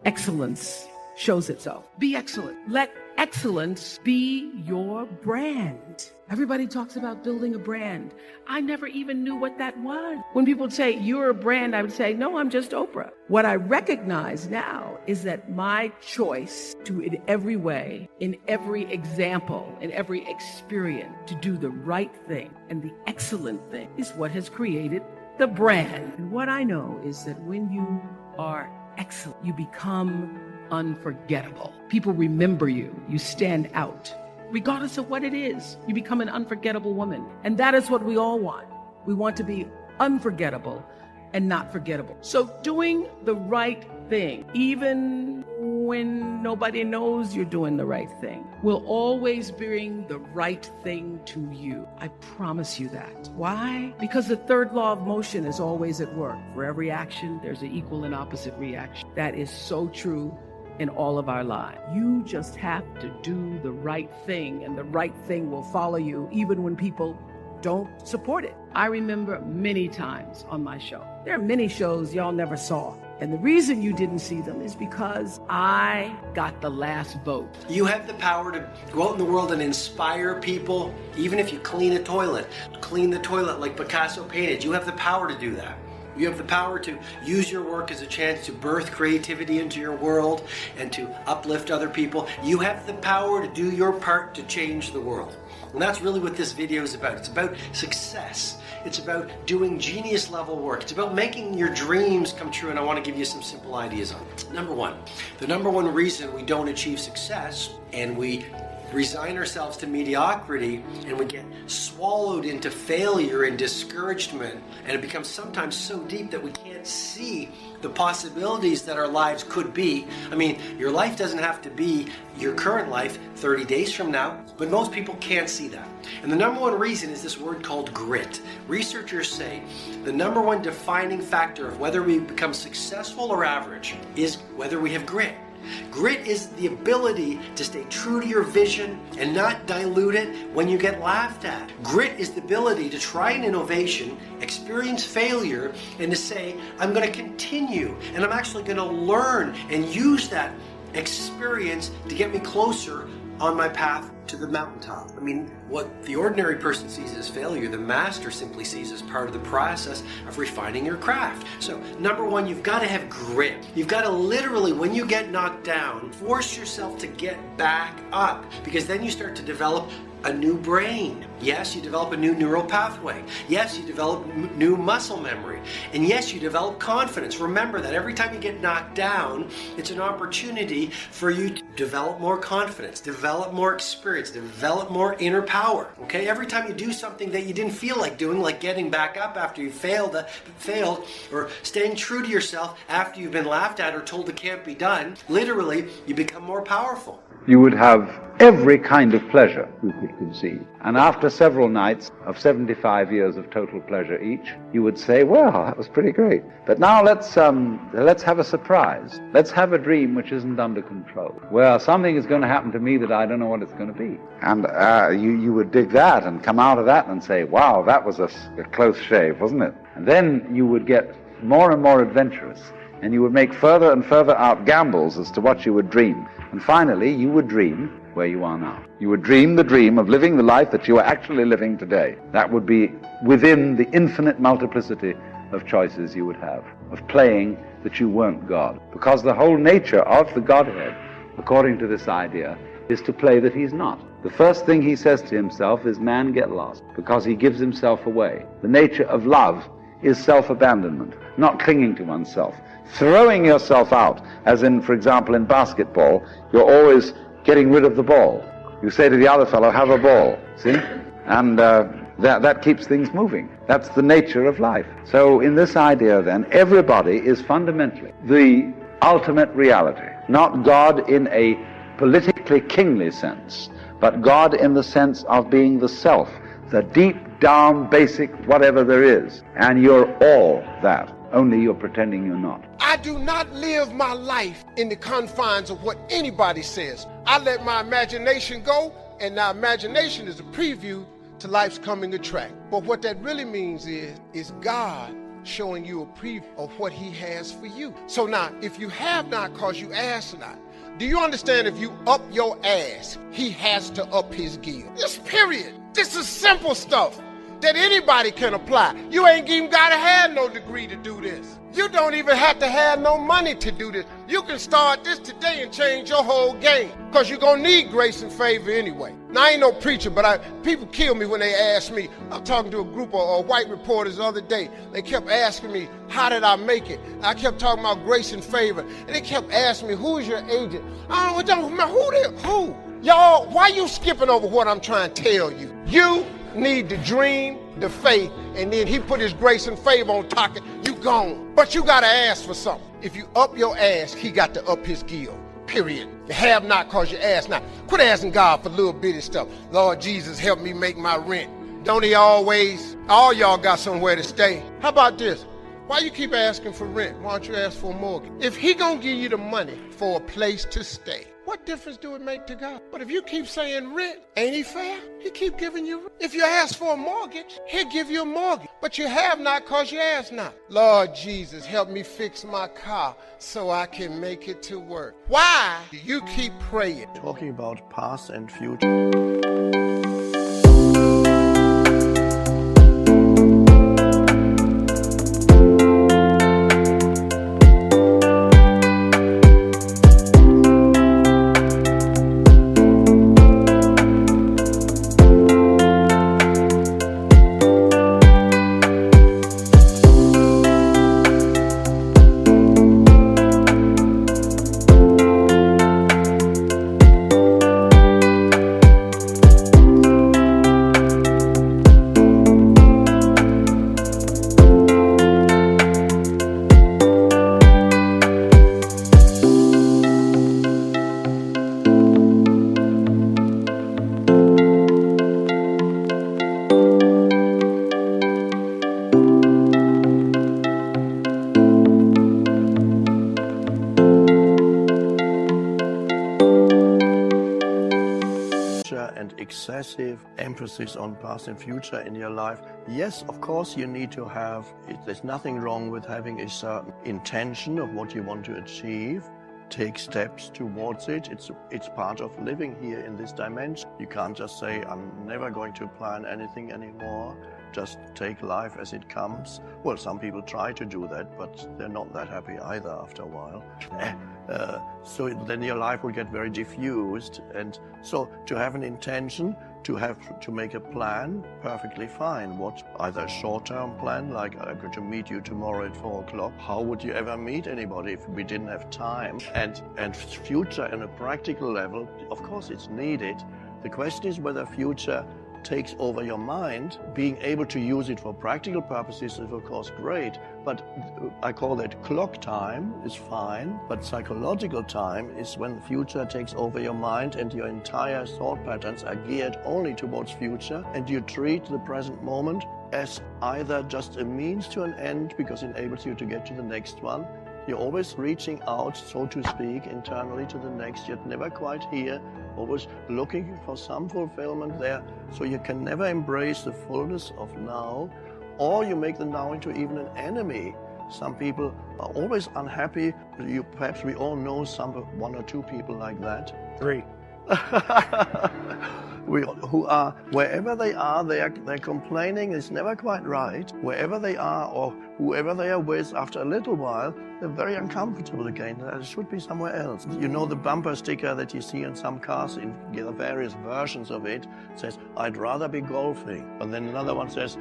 excellence shows itself. Be excellent. Let excellence be your brand. Everybody talks about building a brand. I never even knew what that was. When people say, you're a brand, I would say, no, I'm just Oprah. What I recognize now is that my choice to, in every way, in every example, in every experience, to do the right thing and the excellent thing is what has created the brand. And what I know is that when you are excellent, you become unforgettable. People remember you. You stand out. Regardless of what it is, you become an unforgettable woman. And that is what we all want. We want to be unforgettable and not forgettable. So doing the right thing, even when nobody knows you're doing the right thing, will always bring the right thing to you. I promise you that. Why? Because the third law of motion is always at work. For every action, there's an equal and opposite reaction. That is so true in all of our lives. You just have to do the right thing, and the right thing will follow you even when people don't support it. I remember many times on my show. There are many shows y'all never saw. And the reason you didn't see them is because I got the last vote. You have the power to go out in the world and inspire people, even if you clean a toilet. Clean the toilet like Picasso painted. You have the power to do that. You have the power to use your work as a chance to birth creativity into your world and to uplift other people. You have the power to do your part to change the world. And that's really what this video is about. It's about success. It's about doing genius level work. It's about making your dreams come true, and I want to give you some simple ideas on it. Number one, the number one reason we don't achieve success and we resign ourselves to mediocrity and we get swallowed into failure and discouragement, and it becomes sometimes so deep that we can't see the possibilities that our lives could be. I mean, your life doesn't have to be your current life 30 days from now, but most people can't see that. And the number one reason is this word called grit. Researchers say the number one defining factor of whether we become successful or average is whether we have grit. Grit is the ability to stay true to your vision and not dilute it when you get laughed at. Grit is the ability to try an innovation, experience failure, and to say, I'm going to continue and I'm actually going to learn and use that experience to get me closer on my path to the mountaintop. I mean, what the ordinary person sees as failure, the master simply sees as part of the process of refining your craft. So, number one, you've got to have grit. You've got to literally, when you get knocked down, force yourself to get back up, because then you start to develop a new brain. Yes, you develop a new neural pathway. Yes, you develop new muscle memory. And yes, you develop confidence. Remember that every time you get knocked down, it's an opportunity for you to develop more confidence, develop more experience, develop more inner power. Okay? Every time you do something that you didn't feel like doing, like getting back up after you failed, or staying true to yourself after you've been laughed at or told it can't be done, literally, you become more powerful. You would have every kind of pleasure you could conceive. And after several nights of 75 years of total pleasure each, you would say, well, that was pretty great. But now let's have a surprise. Let's have a dream which isn't under control, where something is going to happen to me that I don't know what it's going to be. And you would dig that and come out of that and say, wow, that was a close shave, wasn't it? And then you would get more and more adventurous, and you would make further and further out gambles as to what you would dream. And finally, you would dream where you are now. You would dream the dream of living the life that you are actually living today. That would be within the infinite multiplicity of choices you would have, of playing that you weren't God. Because the whole nature of the Godhead, according to this idea, is to play that he's not. The first thing he says to himself is, man, get lost, because he gives himself away. The nature of love is self-abandonment, not clinging to oneself. Throwing yourself out, as in, for example, in basketball, you're always getting rid of the ball. You say to the other fellow, have a ball, see? And that keeps things moving. That's the nature of life. So in this idea, then, everybody is fundamentally the ultimate reality. Not God in a politically kingly sense, but God in the sense of being the self, the deep down basic whatever there is. And you're all that. Only you're pretending you're not. I do not live my life in the confines of what anybody says. I let my imagination go, and now imagination is a preview to life's coming attract. But what that really means is God showing you a preview of what he has for you. So now, if you have not because you ask not, do you understand if you up your ass, he has to up his gear? Just period. This is simple stuff that anybody can apply. You ain't even gotta have no degree to do this. You don't even have to have no money to do this. You can start this today and change your whole game, because you're gonna need grace and favor anyway. Now, I ain't no preacher, but people kill me when they ask me. I was talking to a group of white reporters the other day. They kept asking me, how did I make it? And I kept talking about grace and favor. And they kept asking me, who is your agent? I don't know, who? Y'all, why you skipping over what I'm trying to tell you? You need the dream, the faith, and then he put his grace and favor on top of it. You gone. But you gotta ask for something. If you up your ass, he got to up his gear. Period. You have not cause you ask not. Quit asking God for little bitty stuff. Lord Jesus, help me make my rent. Don't he always? All y'all got somewhere to stay. How about this? Why you keep asking for rent? Why don't you ask for a mortgage? If he gonna give you the money for a place to stay, what difference do it make to God? But if you keep saying rent, ain't he fair? He keep giving you rent. If you ask for a mortgage, he'll give you a mortgage. But you have not cause you ask not. Lord Jesus, help me fix my car so I can make it to work. Why do you keep praying? Talking about past and future. And excessive emphasis on past and future in your life. Yes, of course you need to have, there's nothing wrong with having a certain intention of what you want to achieve. Take steps towards it. It's part of living here in this dimension. You can't just say, I'm never going to plan anything anymore. Just take life as it comes. Well, some people try to do that, but they're not that happy either after a while. So then your life will get very diffused. And so to have an intention, to make a plan, perfectly fine. What, either a short-term plan, like I'm going to meet you tomorrow at 4 o'clock. How would you ever meet anybody if we didn't have time? And future on a practical level, of course it's needed. The question is whether future takes over your mind. Being able to use it for practical purposes is of course great, but I call that clock time is fine, but psychological time is when the future takes over your mind and your entire thought patterns are geared only towards future, and you treat the present moment as either just a means to an end because it enables you to get to the next one. You're always reaching out, so to speak, internally to the next, yet never quite here, always looking for some fulfillment there. So you can never embrace the fullness of now, or you make the now into even an enemy. Some people are always unhappy. Perhaps we all know one or two people like that. 3. Who are, wherever they are, they're complaining. It's never quite right. Wherever they are or whoever they are with, after a little while, they're very uncomfortable again. It should be somewhere else. You know the bumper sticker that you see in some cars, in various versions of it, says, I'd rather be golfing. And then another one says,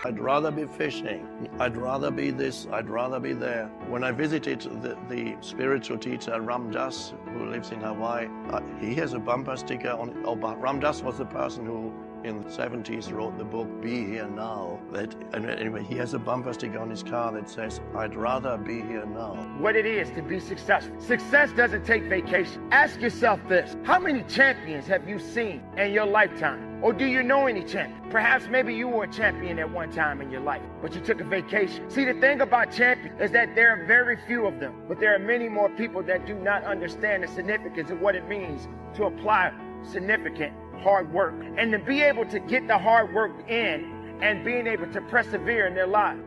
I'd rather be fishing. I'd rather be this. I'd rather be there. When I visited the spiritual teacher Ram Dass, who lives in Hawaii, he has a bumper sticker on it. Oh, but Ram Dass was the person who in the 70s wrote the book Be Here Now. Anyway, he has a bumper sticker on his car that says, I'd rather be here now. What it is to be successful. Success doesn't take vacation. Ask yourself this: how many champions have you seen in your lifetime? Or do you know any champion? Perhaps maybe you were a champion at one time in your life, but you took a vacation. See, the thing about champions is that there are very few of them, but there are many more people that do not understand the significance of what it means to apply significant hard work and to be able to get the hard work in and being able to persevere in their lives.